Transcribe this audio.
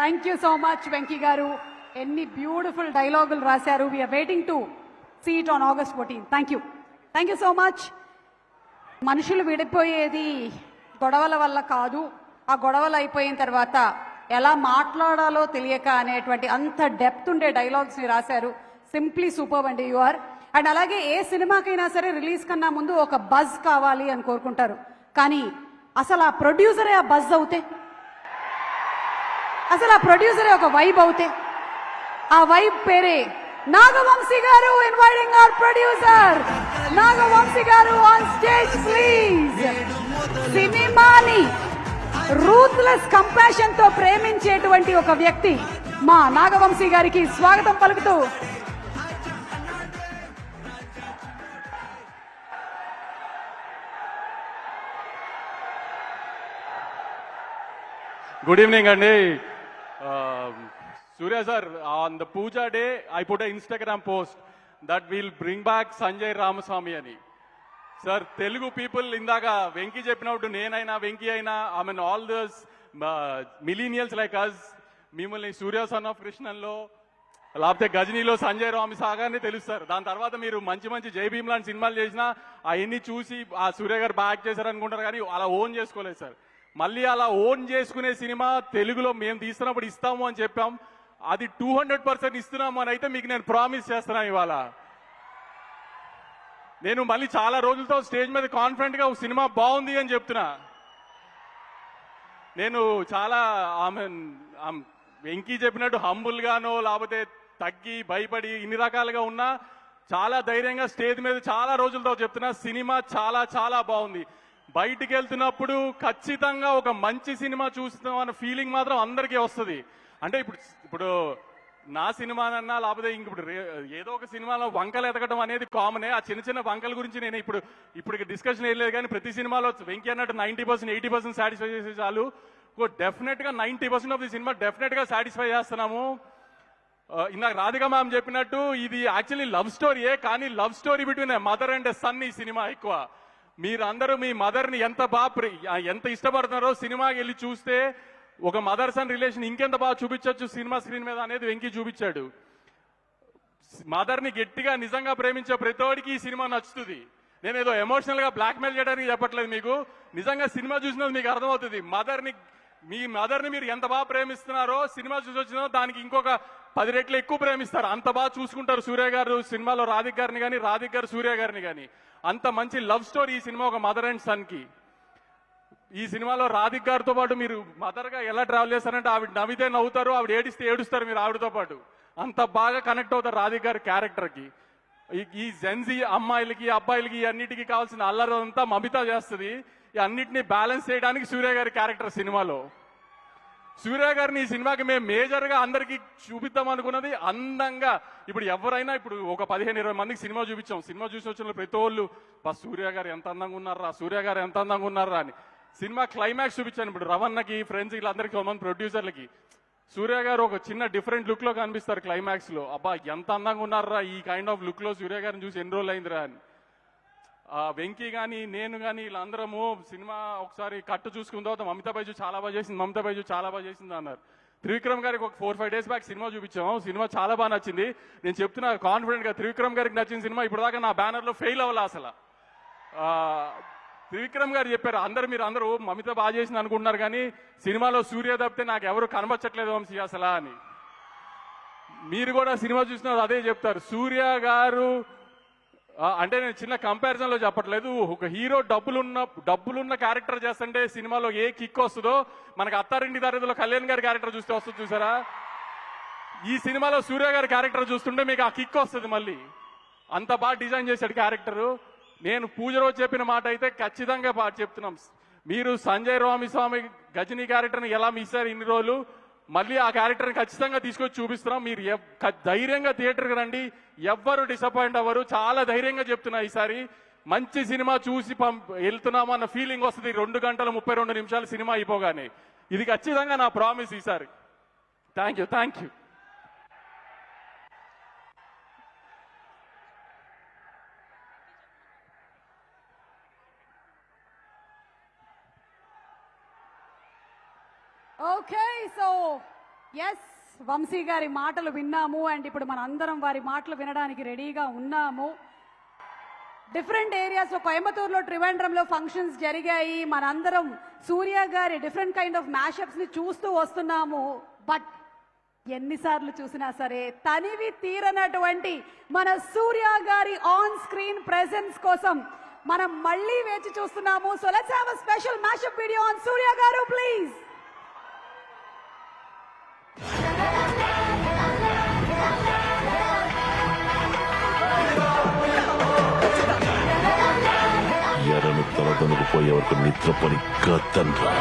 Thank you so much Venky గారు. ఎన్ని beautiful డైలాగులు రాశారు. We're waiting to see it on August 14. Thank you so much. మనుషులు విడిపోయేది గొడవల వల్ల కాదు, ఆ గొడవలు అయిపోయిన తర్వాత ఎలా మాట్లాడాలో తెలియక అనేటువంటి అంత డెప్త్ ఉండే డైలాగ్స్ని రాశారు. సింప్లీ సూపర్ అండి యు ఆర్. అండ్ అలాగే ఏ సినిమాకైనా సరే రిలీజ్ కన్నా ముందు ఒక బజ్ కావాలి అని కోరుకుంటారు, కానీ అసలు ఆ ప్రొడ్యూసరే ఆ బజ్ అవుతే, అసలు ఆ ప్రొడ్యూసరే ఒక వైబ్ అవుతే, ఆ వైబ్ పేరే నాగవంశీ గారు. ఇన్వైటింగ్ అవర్ ప్రొడ్యూసర్ నాగవంశీ గారు ఆన్ స్టేజ్ ప్లీజ్. సినిమాని రూత్లెస్ కంపాషన్ తో ప్రేమించేటువంటి ఒక వ్యక్తి మా నాగవంశీ గారికి స్వాగతం పలుకుతూ Good evening, Andy. Surya sir, on the Puja day, I put an Instagram post that will bring back Sanjay Ramaswamy ani. Sir, Telugu people indaga Venki cheppinattu nenaina Venki aina, I mean all those millennials like us, మిమ్మల్ని సూర్య son of కృష్ణన్లో లేకపోతే గజనీలో సంజయ్ రామ్ సాగానే తెలుస్తారు. దాని తర్వాత మీరు మంచి మంచి జై భీమ్ లాంటి సినిమాలు చేసినా అవన్నీ చూసి ఆ సూర్య గారు బ్యాక్ చేశారు అనుకుంటారు, కానీ అలా ఓన్ చేసుకోలేదు సార్. మళ్ళీ అలా ఓన్ చేసుకునే సినిమా తెలుగులో మేము తీస్తున్నప్పుడు ఇస్తాము అని చెప్పాం. అది 200% ఇస్తున్నాము అని అయితే మీకు నేను ప్రామిస్ చేస్తున్నాను. ఇవాళ నేను మళ్ళీ చాలా రోజులతో స్టేజ్ మీద కాన్ఫిడెంట్ గా సినిమా బాగుంది అని చెప్తున్నా. నేను చాలా వెంకీ చెప్పినట్టు హంబుల్ గానో లేకపోతే తగ్గి భయపడి ఇన్ని రకాలుగా ఉన్నా చాలా ధైర్యంగా స్టేజ్ మీద చాలా రోజులతో చెప్తున్నా సినిమా చాలా చాలా బాగుంది. బయటికి వెళ్తున్నప్పుడు ఖచ్చితంగా ఒక మంచి సినిమా చూస్తున్నాం అన్న ఫీలింగ్ మాత్రం అందరికీ వస్తుంది. అంటే ఇప్పుడు నా సినిమానన్నా లేకపోతే ఇంక ఇప్పుడు ఏదో ఒక సినిమాలో వంకలు ఎదగడం అనేది కామనే. ఆ చిన్న చిన్న వంకల గురించి నేను ఇప్పుడు డిస్కషన్ వేయలేదు, కానీ ప్రతి సినిమాలో వెంకీ అన్నట్టు 90% 80% సాటిస్ఫై చేసే చాలు. డెఫినెట్ గా 90% ఆఫ్ ది సినిమా డెఫినెట్ గా సాటిస్ఫై చేస్తున్నాము. ఇందాక రాధిక మ్యామ్ చెప్పినట్టు ఇది యాక్చువల్లీ లవ్ స్టోరీయే, కానీ love story between mother and son ఈ సినిమా ఎక్కువ. మీరందరూ మీ మదర్ ని ఎంత ఇష్టపడుతున్నారో సినిమాకి వెళ్ళి చూస్తే ఒక మదర్ సన్ రిలేషన్ ఇంకెంత బాగా చూపించవచ్చు సినిమా స్క్రీన్ మీద అనేది వెంకీ చూపించాడు. మదర్ ని గట్టిగా నిజంగా ప్రేమించే ప్రతివాడికి ఈ సినిమా నచ్చుతుంది. నేను ఏదో ఎమోషనల్ గా బ్లాక్మెయిల్ చేయడానికి చెప్పట్లేదు, మీకు నిజంగా సినిమా చూసినది మీకు అర్థమవుతుంది. మీ మదర్ ని మీరు ఎంత బాగా ప్రేమిస్తున్నారో సినిమా చూసి వచ్చినా దానికి ఇంకొక 10 రెట్లు ఎక్కువ ప్రేమిస్తారు. అంత బాగా చూసుకుంటారు సూర్య గారు సినిమాలో రాధిక్ గారిని కానీ, రాధిక్ గారు సూర్య గారిని కానీ. అంత మంచి లవ్ స్టోరీ ఈ సినిమా, ఒక మదర్ అండ్ సన్ కి. ఈ సినిమాలో రాధిక్ గారితో పాటు మీరు మదర్ గా ఎలా ట్రావెల్ చేస్తారంటే ఆవిడ నవ్వితే నవ్వుతారు, ఆవిడ ఏడిస్తే ఏడుస్తారు మీరు ఆవిడతో పాటు. అంత బాగా కనెక్ట్ అవుతారు రాధిక్ గారి క్యారెక్టర్ కి. ఈ జెన్జీ అమ్మాయిలకి అబ్బాయిలకి అన్నిటికీ కావాల్సిన అల్లరి అంతా మమిత చేస్తుంది. ఈ అన్నిటిని బ్యాలెన్స్ చేయడానికి సూర్య గారి క్యారెక్టర్ సినిమాలో. సూర్య గారిని ఈ సినిమాకి మేము మేజర్ గా అందరికి చూపిద్దాం అనుకున్నది అందంగా. ఇప్పుడు ఎవరైనా ఇప్పుడు ఒక 15-20 మందికి సినిమా చూపించాం. సినిమా చూసి వచ్చిన ప్రతి వాళ్ళు సూర్య గారు ఎంత అందంగా ఉన్నారా, సూర్య గారు ఎంత అందంగా ఉన్నారా అని. సినిమా క్లైమాక్స్ చూపించాను. ఇప్పుడు రవణకి ఫ్రెండ్స్ వీళ్ళందరికీ కొంతమంది ప్రొడ్యూసర్లకి సూర్య గారు ఒక చిన్న డిఫరెంట్ లుక్ లో కనిపిస్తారు క్లైమాక్స్ లో. అబ్బా ఎంత అందంగా ఉన్నారా ఈ కైండ్ ఆఫ్ లుక్ లో సూర్య గారిని చూసి ఎన్ని రోజులు అయిందిరా అని. వెంకీ కానీ నేను కానీ వీళ్ళందరము సినిమా ఒకసారి కట్టు చూసుకున్న తర్వాత మమితా బైజు చాలా బాగా చేసింది అన్నారు. త్రివిక్రమ్ గారికి ఒక 4-5 డేస్ బ్యాక్ సినిమా చూపించాము. సినిమా చాలా బాగా నచ్చింది. నేను చెప్తున్నా కాన్ఫిడెంట్ గా త్రివిక్రమ్ గారికి నచ్చిన సినిమా ఇప్పుడు దాకా నా బ్యానర్ లో ఫెయిల్ అవ్వాలి. అసలు త్రివిక్రమ్ గారు చెప్పారు మీరు అందరూ మమిత బాగా చేసింది అనుకుంటున్నారు, కానీ సినిమాలో సూర్య తప్పితే నాకు ఎవరు కనబచ్చట్లేదు వంశీ అసలు అని. మీరు కూడా సినిమా చూసినా అదే చెప్తారు. సూర్య గారు అంటే నేను చిన్న కంపారిజన్ లో చెప్పట్లేదు. ఒక హీరో డబ్బులున్న క్యారెక్టర్ చేస్తుంటే సినిమాలో ఏ కిక్ వస్తుందో మనకు అత్తారింటి దారిలో కళ్యాణ్ గారి క్యారెక్టర్ చూస్తే వస్తుంది చూసారా. ఈ సినిమాలో సూర్య గారి క్యారెక్టర్ చూస్తుంటే మీకు ఆ కిక్ వస్తుంది. మళ్ళీ అంత బాగా డిజైన్ చేశాడు క్యారెక్టర్. నేను పూజ రోజు చెప్పిన మాట అయితే ఖచ్చితంగా చెప్తున్నాం. మీరు సంజయ్ రామస్వామి గజనీ క్యారెక్టర్ని ఎలా మిస్ అయ్యారు ఇన్ని రోజులు, మళ్ళీ ఆ క్యారెక్టర్ని ఖచ్చితంగా తీసుకొచ్చి చూపిస్తున్నాం. మీరు ధైర్యంగా థియేటర్కి రండి, ఎవ్వరు డిసప్పాయింట్ అవ్వరు. చాలా ధైర్యంగా చెప్తున్నా, ఈసారి మంచి సినిమా చూసి వెళ్తున్నాము అన్న ఫీలింగ్ వస్తుంది 2 గంటల 32 నిమిషాలు సినిమా అయిపోగానే. ఇది ఖచ్చితంగా నా ప్రామిస్ ఈసారి. Thank you. Okay, so yes, Vamsi గారి మాటలు విన్నాము అండ్ ఇప్పుడు మన అందరం వారి మాటలు వినడానికి రెడీగా ఉన్నాము. డిఫరెంట్ ఏరియాస్ లో కోయంబత్తూరులో, ట్రివాండ్రంలో ఫంక్షన్స్ జరిగాయి. మనందరం సూర్య గారి డిఫరెంట్ కైండ్ ఆఫ్ మ్యాషప్స్ ని చూస్తూ వస్తున్నాము. బట్ ఎన్నిసార్లు చూసినా సరే తనివి తీరనటువంటి మన సూర్య గారి ఆన్ స్క్రీన్ ప్రెసెన్స్ కోసం మనం మళ్ళీ వేచి చూస్తున్నాము. So let's have a special mashup video on Surya garu please. ఎర్రను తలదనుకు పోయే వరకు నిద్రపని గతండ్రా.